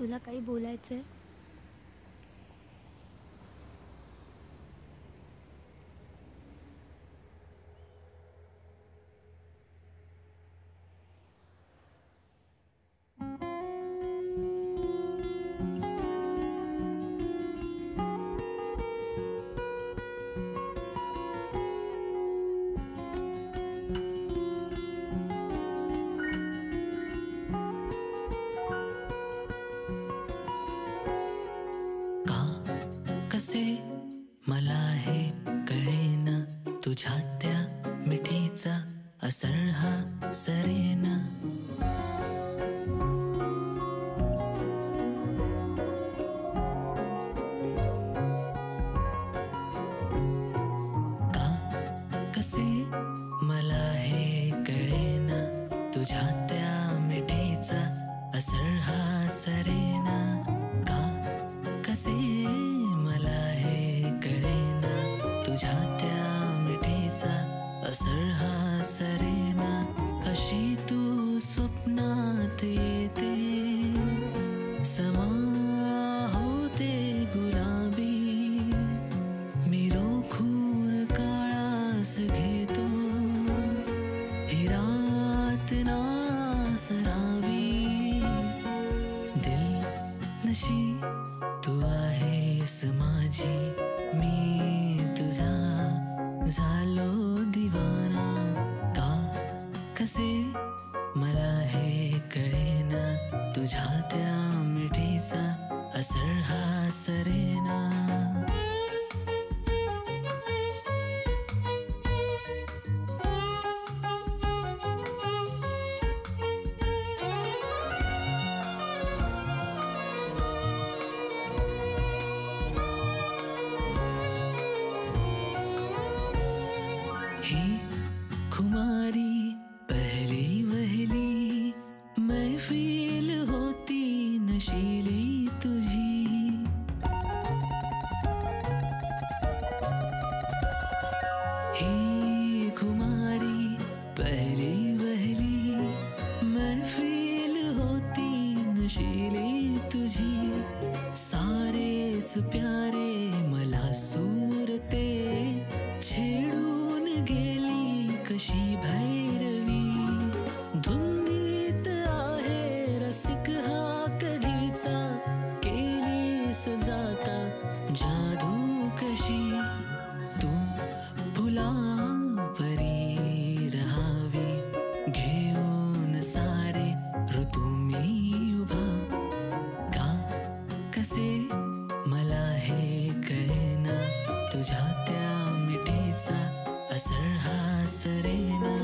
तुला काही बोलायचंय? कसे मला हे कळेना, तुझ्या त्या मिठीचा असर हा सरेना. का कसे मला हे कळेना, तुझ्या त्या मिठीचा असर हा सरेना. का कसे मला हे कळेना, तुझ्या त्या मिठीचा असर हा सरेना. अशी तू स्वप्नात येते, समा होते गुलाबी. मी रोखून काळास घेतो, ही रात नासरावी. दिल नशी तू आहेस माझी, मी तुझा झालो दिवाना. का कसे मला हे कळेना, तुझ्या त्या मिठीचा असर हा सरेना. ही खुमारी पहली वहली महफिल होती नशीली तुझी. ही खुमारी पहली वहली महफिल होती नशीली तुझी. सारेच प्यारे मला सूरते छेडून गेली कशी भैरवी. धुंदीत आहे रसिक हा कधीचा, केलीस जाता जादू कशी. तू फुला परी रहावी, घेऊन सारे ऋतू मी उभा. का कसे मला हे कळेना, तुझ्या त्या मिठीचा असर हा सरेना.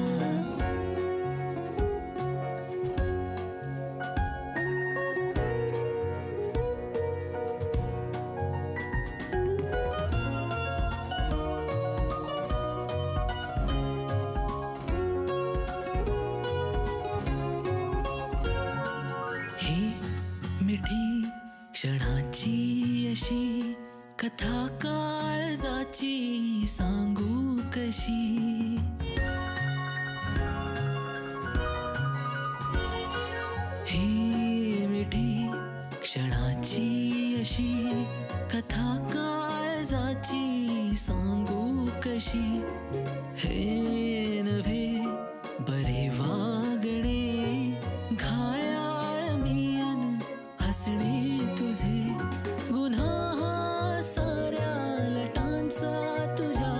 ही मिठी क्षणाची अशी कथा काळजाची सांगू कशी. ही मिठी क्षणाची अशी कथा काळजाची सांगू कशी. हे नव्हे बरे वागणे, घायाळ मी अन हसणे तुझे. गुन्हा हा साऱ्या लटांचा तुझ्या,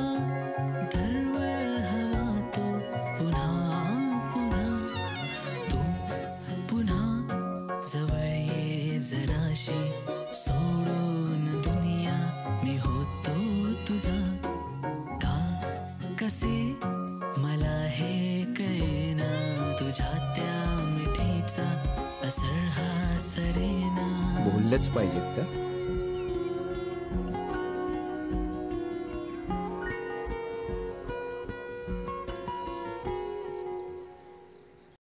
दरवळ हवा तो पुन्हा पुन्हा. तू पुन्हा जवळ ये जराशी, सोडून दुनिया मी होतो तुझा. का कसे मला हे कळेना, तुझ्या त्या मिठीचा असर हा सरेना. बोललेच पाहिजेत का?